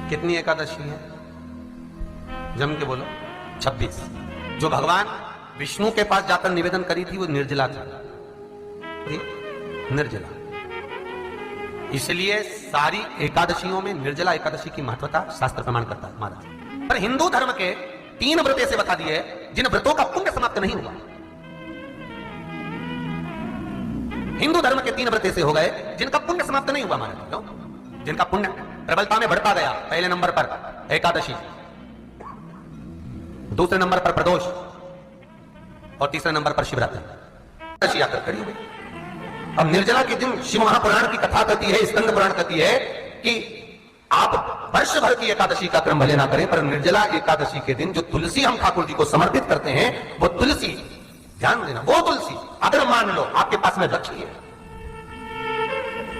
कितनी एकादशी है? जम के बोलो। 26। जो भगवान विष्णु के पास जाकर निवेदन करी थी वो निर्जला थी, निर्जला। इसलिए सारी एकादशियों में निर्जला एकादशी की महत्वता शास्त्र प्रमाण करता है महाराज। पर हिंदू धर्म के 3 व्रत ऐसे बता दिए जिन व्रतों का पुण्य समाप्त नहीं हुआ। हिंदू धर्म के 3 व्रत ऐसे हो गए जिनका पुण्य समाप्त नहीं हुआ महाराज। क्यों? जिनका पुण्य प्रबलता में बढ़ता गया। पहले नंबर पर एकादशी, दूसरे नंबर पर प्रदोष और तीसरे नंबर पर शिवरात्रि। एकादशी आकर खड़ी हुई। अब निर्जला के दिन शिव महापुराण की कथा कहती है, स्कंद पुराण कहती है कि आप वर्ष भर की एकादशी का क्रम भले ना करें, पर निर्जला एकादशी के दिन जो तुलसी हम ठाकुर जी को समर्पित करते हैं, वो तुलसी, ध्यान देना, वो तुलसी अगर मान लो आपके पास में रखी है,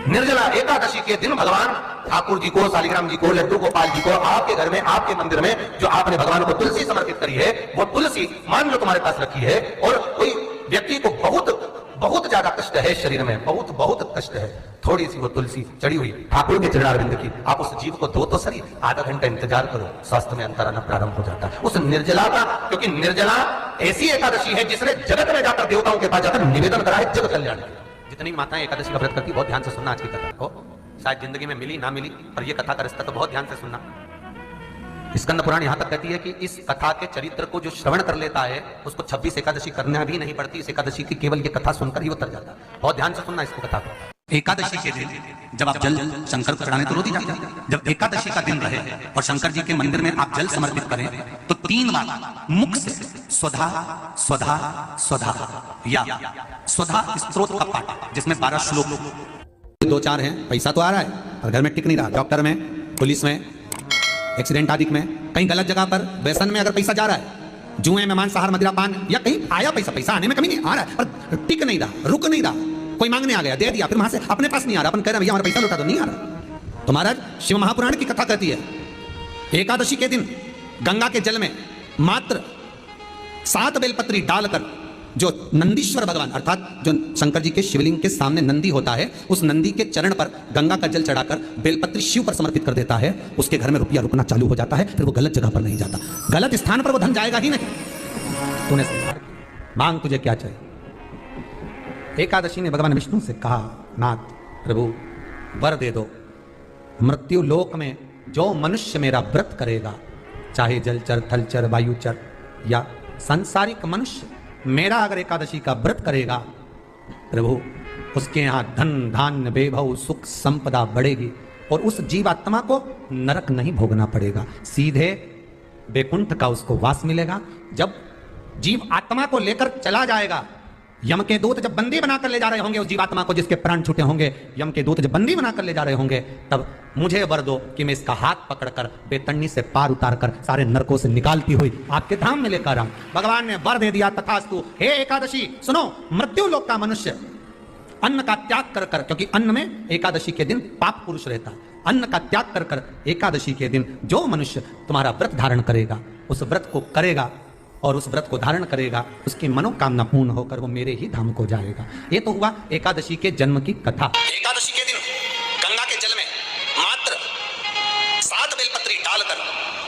निर्जला एकादशी के दिन भगवान ठाकुर जी को, शालिग्राम जी को, लड्डू गोपाल जी को, आपके घर में, आपके मंदिर में जो आपने भगवान को तुलसी समर्पित करी है, वो तुलसी मान लो तुम्हारे पास रखी है, और कोई व्यक्ति को बहुत ज्यादा कष्ट है शरीर में, बहुत कष्ट है, थोड़ी सी वो तुलसी चढ़ी हुई ठाकुर के चरणारविंद की, आप उस जीव को दो तो सही, आधा घंटा इंतजार करो, स्वास्थ्य में अंतर आना प्रारंभ हो जाता है उस निर्जला का। क्योंकि निर्जला ऐसी एकादशी है जिसने जगत में जाकर, देवताओं के पास जाकर निवेदन करा है जगत कल्याण के। जितनी माताएं एकादशी का व्रत करती, बहुत ध्यान से सुनना आज की कथा को, शायद जिंदगी में मिली ना मिली, पर यह कथा का रिश्ता तो बहुत ध्यान से सुनना। स्कंद पुराण यहां तक कहती है कि इस कथा के चरित्र को जो श्रवण कर लेता है उसको 26 एकादशी करना भी नहीं पड़ती। इस एकादशी की केवल ये कथा सुनकर ही उतर जाता है। बहुत ध्यान से सुनना इसको कथा को। एकादशी के दिन जब आप जल शंकर को चढ़ाने तो रो दी जाती है। जब एकादशी का दिन रहे और शंकर जी के मंदिर में आप जल समर्पित करें तो 3 बार मुख से स्वधा स्वधा स्वधा या स्वधा स्त्रोत का पाठ, जिसमें 12 श्लोक, 2-4 हैं। पैसा तो आ रहा है और घर में टिक नहीं रहा, डॉक्टर में, पुलिस में, एक्सीडेंट आदि में, कहीं गलत जगह पर, व्यसन में अगर पैसा जा रहा है, जुए में, मांसाहार, मदिरा पान, या कहीं आया पैसा आने में कमी नहीं, आ रहा है पर टिक नहीं रहा, रुक नहीं रहा, कोई मांगने आ गया, दे दिया, फिर वहां से अपने पास नहीं आ रहा, अपन कह रहे भैया हमारा पैसा लौटा दो, नहीं आ रहा। तो महाराज शिव महापुराण की कथा कहती है एकादशी के दिन गंगा के जल में मात्र 7 बेलपत्री डालकर जो नंदीश्वर भगवान अर्थात जो शंकर जी के शिवलिंग के सामने नंदी होता है, उस नंदी के चरण पर गंगा का जल चढ़ाकर बेलपत्री शिव पर समर्पित कर देता है, उसके घर में रुपया रुकना चालू हो जाता है, फिर वो गलत जगह पर नहीं जाता, गलत स्थान पर वो धन जाएगा ही नहीं। तूने मांग, तुझे क्या चाहिए? एकादशी ने भगवान विष्णु से कहा, नाथ प्रभु वर दे दो, मृत्यु लोक में जो मनुष्य मेरा व्रत करेगा, चाहे जलचर, थलचर, वायुचर या सांसारिक मनुष्य, मेरा अगर एकादशी का व्रत करेगा प्रभु, उसके यहां धन धान्य वैभव सुख संपदा बढ़ेगी और उस जीवात्मा को नरक नहीं भोगना पड़ेगा, सीधे वैकुंठ का उसको वास मिलेगा। जब जीव आत्मा को लेकर चला जाएगा, यम के दूत जब बंदी बनाकर ले जा रहे होंगे उस जीवात्मा को, जिसके प्राण छूटे होंगे, यम के दूत जब बंदी बनाकर ले जा रहे होंगे, तब मुझे वर दो कि मैं इसका हाथ पकड़कर बेतन्नी से पार उतारकर सारे नरकों से निकालती हुई आपके धाम में लेकर आऊं। भगवान ने वर दे दिया, तथास्तु। हे एकादशी सुनो, मृत्यु लोक का मनुष्य अन्न का त्याग कर कर, क्योंकि अन्न में एकादशी के दिन पाप पुरुष रहता है, अन्न का त्याग कर कर एकादशी के दिन जो मनुष्य तुम्हारा व्रत धारण करेगा, उस व्रत को करेगा और उस व्रत को धारण करेगा, उसकी मनोकामना पूर्ण होकर वो मेरे ही धाम को जाएगा। ये तो हुआ एकादशी के जन्म की कथा। एकादशी के दिन गंगा के जल में मात्र 7 बेलपत्री डालकर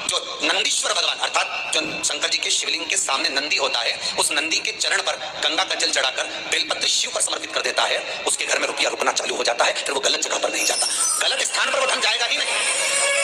जो नंदीश्वर भगवान अर्थात जो शंकर जी के शिवलिंग के सामने नंदी होता है, उस नंदी के चरण पर गंगा का जल चढ़ाकर बेलपत्री शिव पर समर्पित कर देता है, उसके घर में रुपया रुकना चालू हो जाता है, फिर वो गलत जगह पर नहीं जाता, गलत स्थान पर वो धन जाएगा ही नहीं।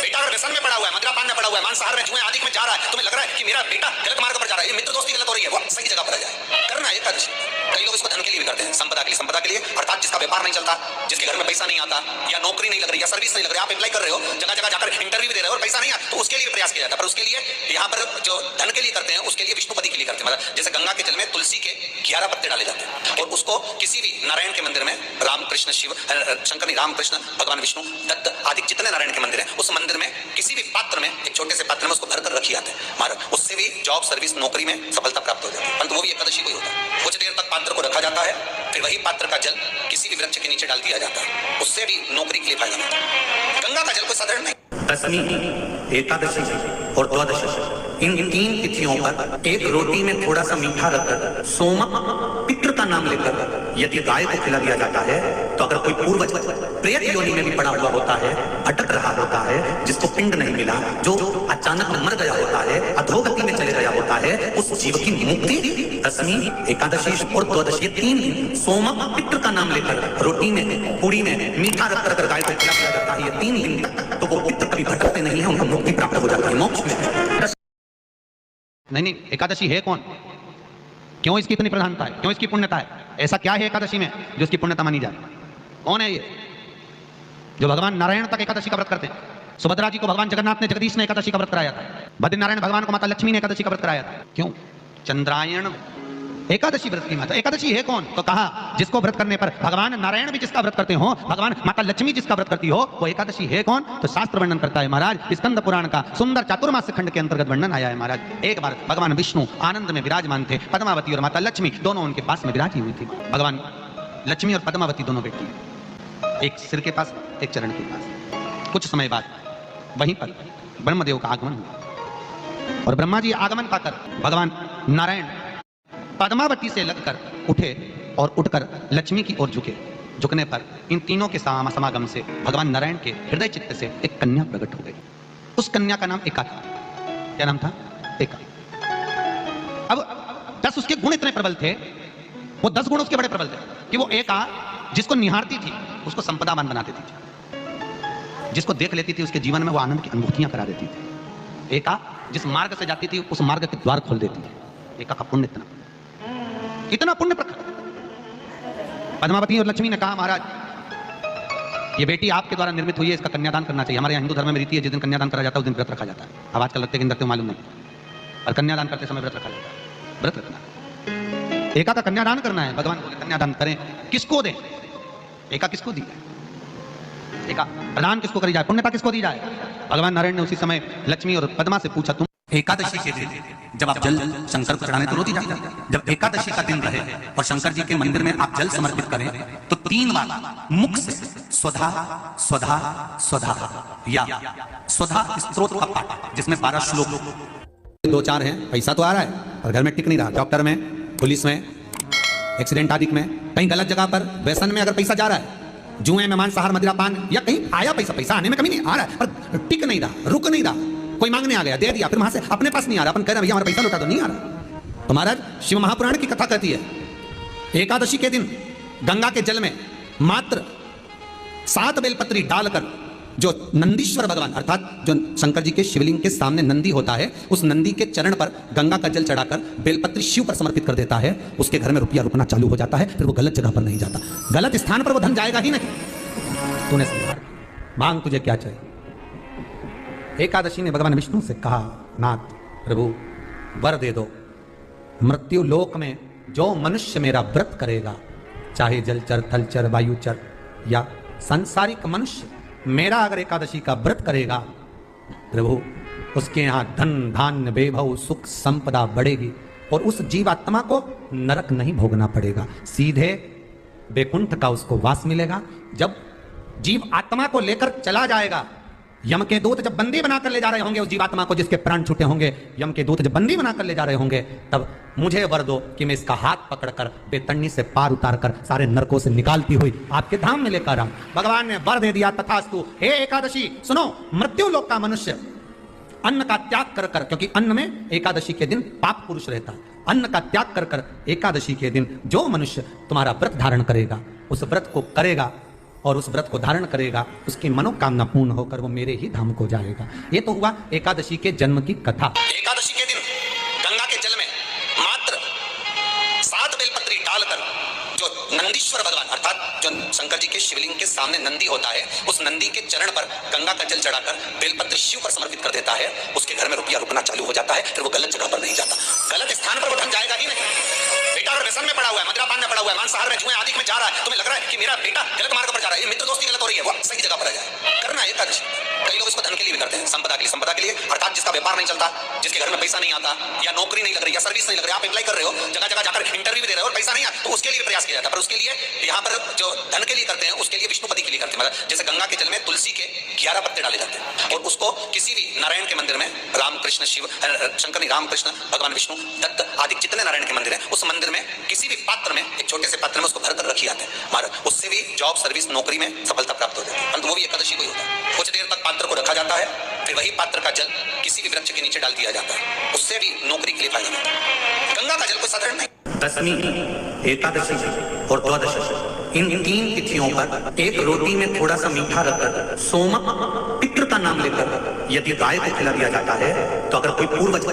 बेटा अगर व्यसन में पड़ा हुआ है, मदिरा पान में पड़ा हुआ है, मांसाहार में, जुए आदि में जा रहा है, तुम्हें लग रहा है कि मेरा बेटा गलत मार्ग पर जा रहा है, ये मित्र दोस्ती गलत हो रही है, वो सही जगह पर आ जाए, करना है एकादशी। कई लोग इसको धन के लिए भी करते हैं, संपदा के लिए अर्थात जिसका व्यापार नहीं चलता, जिसके घर में पैसा नहीं आता, या नौकरी नहीं लग रही, या सर्विस नहीं लग रही, आप अप्लाई कर रहे हो, जगह जगह जाकर इंटरव्यू भी दे रहे हो और पैसा नहीं आता, तो उसके लिए प्रयास किया जाता है। पर उसके लिए यहाँ पर जो धन के लिए करते हैं, उसके लिए विष्णुपति के लिए करते हैं। मतलब जैसे गंगा के जल में तुलसी के 11 पत्ते डाले जाते हैं और उसको किसी भी नारायण के मंदिर में, राम कृष्ण शिव शंकर नहीं, राम कृष्ण भगवान विष्णु दत्त आदि जितने नारायण के मंदिर है, उस मंदिर में किसी भी पात्र में, एक छोटे से पात्र में उसको भरकर रखी जाते हैं महाराज, उससे भी जॉब सर्विस नौकरी में सफलता प्राप्त हो जाती है। परंतु वो भी एकादशी को ही होता है। कुछ देर तक पात्र को रखा जाता है, फिर वही पात्र का जल किसी भी वृक्ष के नीचे डाल दिया जाता है, उससे भी नौकरी के लिए फायदा मिलता है। गंगा का जल कोई साधारण नहीं। दशमी, एकादशी और द्वादशी, इन 3 तिथियों पर एक रोटी में थोड़ा सा मीठा रखकर सोमक पितृ का नाम लेकर यदि गाय को खिला दिया जाता है, तो अगर कोई पूर्वज प्रेत योनि में भी पड़ा हुआ होता है, अटक रहा होता है, है, जिसको पिंड नहीं मिला, जो अचानक मर गया होता है, अधोगति में चले गया होता है, उस जीव की मुक्ति दशमी, एकादशी और द्वादशी 3 दिन सोमक पितृ का नाम लेकर रोटी में, पूरी में मीठा रख कर गाय को खिलाया जाता है। ये 3 दिन तक तो वो पितृ कभी भटकते नहीं है, उनको मुक्ति प्राप्त हो जाती है, मोक्ष में। नहीं, एकादशी है कौन? क्यों इसकी इतनी प्रधानता है? क्यों इसकी पुण्यता है? ऐसा क्या है एकादशी में जो इसकी पुण्यता मानी जाए? कौन है ये जो भगवान नारायण तक एकादशी का व्रत करते हैं? सुभद्रा जी को भगवान जगन्नाथ ने, जगदीश ने एकादशी का व्रत कराया था। बद्रीनारायण भगवान को माता लक्ष्मी ने एकादशी का व्रत कराया था। क्यों? चंद्रायण एकादशी व्रत की माता। एकादशी है कौन? तो कहा जिसको व्रत करने पर भगवान नारायण भी जिसका व्रत करते हो, भगवान माता लक्ष्मी जिसका व्रत करती हो, वो एकादशी है कौन? तो शास्त्र वर्णन करता है महाराज, स्कंद पुराण का सुंदर चातुर्मास्य खंड के अंतर्गत वर्णन आया है महाराज। एक बार भगवान विष्णु आनंद में विराजमान थे, पद्मावती और माता लक्ष्मी दोनों उनके पास में विराजी हुई थी। भगवान लक्ष्मी और पद्मावती दोनों बेटी, एक सिर के पास, एक चरण के पास। कुछ समय बाद वहीं पर ब्रह्मदेव का आगमन हुआ और ब्रह्मा जी आगमन पाकर भगवान नारायण पद्मावती से लगकर उठे और उठकर लक्ष्मी की ओर झुके। झुकने पर इन तीनों के समागम से भगवान नारायण के हृदय चित्त से एक कन्या प्रकट हो गई। उस कन्या का नाम एका था। क्या नाम था? एका। अब 10 उसके गुण इतने प्रबल थे, वो 10 गुण उसके बड़े प्रबल थे कि वो एका जिसको निहारती थी उसको संपदावान बना देती थी, जिसको देख लेती थी उसके जीवन में वो आनंद की अनुभूतियां करा देती थी। एका जिस मार्ग से जाती थी उस मार्ग के द्वार खोल देती थी। एका का पुण्य इतना पुण्य प्रखर। पद्मावती और लक्ष्मी ने कहा महाराज ये बेटी आपके द्वारा निर्मित हुई है, इसका कन्यादान करना चाहिए। हमारे यहाँ हिंदू धर्म में रीति है, जिस दिन कन्यादान करा जाता है उस दिन व्रत रखा जाता है। अब आजकल लगते हैं कि मालूम नहीं, और कन्यादान करते समय व्रत रखा जाता है। व्रत रखना, एका का कन्यादान करना है। भगवान बोले कन्यादान करें, किसको दें? एका किसको दी जाए? एका प्रदान किसको करी जाए? पुण्यता किसको दी जाए? भगवान नारायण ने उसी समय लक्ष्मी और पद्मा से पूछा, तुम एकादशी के दिन जब आप जल शंकर को चढ़ाने तो रोटी जाती है, जब एकादशी का दिन रहे और शंकर जी के मंदिर में आप जल समर्पित करें तो 3 बार मुख से स्वधा स्वधा स्वधा या स्वधा स्तोत्र का पाठ, जिसमें 12 श्लोक। 2-4 हैं, पैसा तो आ रहा है और घर में टिक नहीं रहा। डॉक्टर में, पुलिस में, एक्सीडेंट आदि में, कहीं गलत जगह पर, व्यसन में अगर पैसा जा रहा है, जुए में मांसाहार मदिरा पान, या कहीं आया पैसा आने में कमी नहीं आ रहा है पर टिक नहीं रहा, रुक नहीं रहा। कोई मांगने आ गया, दे दिया, फिर वहां से अपने पास नहीं आ रहा, अपन कह रहे भैया हमारा पैसा लौटा दो, नहीं आ रहा। तो महाराज शिव महापुराण की कथा कहती है एकादशी के दिन गंगा के जल में मात्र 7 बेलपत्री डालकर जो नंदीश्वर भगवान अर्थात जो शंकर जी के शिवलिंग के सामने नंदी होता है, उस नंदी के चरण पर गंगा का जल चढ़ाकर बेलपत्री शिव पर समर्पित कर देता है, उसके घर में रुपया रुकना चालू हो जाता है। फिर वो गलत जगह पर नहीं जाता, गलत स्थान पर वो धन जाएगा ही नहीं। तूने समझा, मांग तुझे क्या चाहिए? एकादशी ने भगवान विष्णु से कहा, नाथ प्रभु वर दे दो, मृत्यु लोक में जो मनुष्य मेरा व्रत करेगा, चाहे जलचर, थलचर, वायुचर या सांसारिक मनुष्य मेरा अगर एकादशी का व्रत करेगा, प्रभु उसके यहाँ धन धान्य वैभव सुख संपदा बढ़ेगी और उस जीवात्मा को नरक नहीं भोगना पड़ेगा, सीधे वैकुंठ का उसको वास मिलेगा। जब जीव आत्मा को लेकर चला जाएगा, यम के दूत जब बंदी बनाकर ले जा रहे होंगे उस जीवात्मा को, जिसके प्राण छूटे होंगे, यम के दूत जब बंदी बनाकर ले जा रहे होंगे, तब मुझे वर दो कि मैं इसका हाथ पकड़कर बेतन्नी से पार उतारकर सारे नरकों से निकालती हुई आपके धाम में लेकर आऊं। भगवान ने वर दे दिया, तथास्तु। हे एकादशी सुनो, मृत्यु लोक का मनुष्य अन्न का त्याग कर कर, क्योंकि अन्न में एकादशी के दिन पाप पुरुष रहता है, अन्न का त्याग कर कर एकादशी के दिन जो मनुष्य तुम्हारा व्रत धारण करेगा, उस व्रत को करेगा और उस व्रत को धारण करेगा, उसकी मनोकामना पूर्ण होकर वो मेरे ही धाम को जाएगा। ये तो हुआ एकादशी के जन्म की कथा। एकादशी के दिन गंगा के जल में मात्र 7 बेलपत्री डालकर जो नंदीश्वर भगवान अर्थात जो शंकर जी के शिवलिंग के सामने नंदी होता है, उस नंदी के चरण पर गंगा का जल चढ़ाकर बेलपत्र शिव पर समर्पित कर देता है, उसके घर में रुपया रुकना चालू हो जाता है। फिर वो गलत जगह पर नहीं जाता, गलत स्थान पर वो धन जाएगा ही नहीं। बेटा अगर व्यसन में पड़ा हुआ है, मदिरा पान में पड़ा हुआ है, मांसाहार में, जुए आदि में जा रहा है, तुम्हें लग रहा है कि मेरा बेटा गलत मार्ग पर जा रहा है, ये मित्र दोस्ती गलत हो रही है, वो सही जगह पर आ जाए। करना है एकादशी। कई लोग इसको धन के लिए भी करते हैं, संपदा के लिए अर्थात जिसका व्यापार नहीं चलता, जिसके घर में पैसा नहीं आता, या नौकरी नहीं लग रही, या सर्विस नहीं लग रही, आप अप्लाई कर रहे हो, जगह जगह जाकर इंटरव्यू भी दे रहे हो और पैसा नहीं आता, तो उसके लिए प्रयास किया जाता है। पर उसके लिए यहाँ पर जो धन के लिए करते हैं, उसके लिए विष्णुपति के लिए करते हैं। मतलब जैसे गंगा के जल में तुलसी के 11 पत्ते डाले जाते हैं और उसको किसी भी नारायण के मंदिर में, रामकृष्ण शिव शंकर नहीं, रामकृष्ण भगवान विष्णु दत्त आदि जितने नारायण के मंदिर हैं, उस मंदिर में किसी भी पात्र में, एक छोटे से पात्र में उसको भरकर रखी जाते हैं। उससे भी जॉब सर्विस नौकरी में सफलता प्राप्त हो जाती है। परंतु वो भी एकादशी को ही होता है। कुछ देर तक पात्र को रखा जाता है, फिर वही पात्र का जल किसी भी वृक्ष के नीचे डाल दिया जाता है, उससे भी नौकरी के लिए फायदा मिलता है। गंगा का जल कोई साधारण नहीं। दशमी, एकादशी और द्वादशी, इन 3 तिथियों पर एक रोटी में थोड़ा सा मीठा रखकर सोमक पितृ का नाम लेकर यदि गाय को खिला दिया जाता है, तो अगर कोई पूर्वज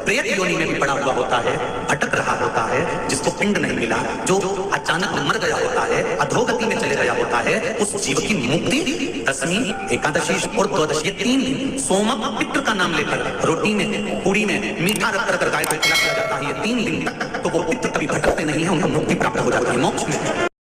प्रेत योनि में भी पड़ा हुआ होता है, भटक रहा होता है, जिसको पिंड नहीं मिला, जो अचानक मर गया होता है, अधोगति में चले गया होता है, उस जीव की मुक्ति दशमी, एकादशी और द्वादशी, 3 दिन सोमक पितृ का नाम लेकर रोटी में, पूरी में मीठा रखकर अगर गाय को खिला दिया जाता है, ये 3 दिन तक, तो वो पितृ कभी भटकते नहीं है, उन्हें मुक्ति प्राप्त हो जाती है, मोक्ष में।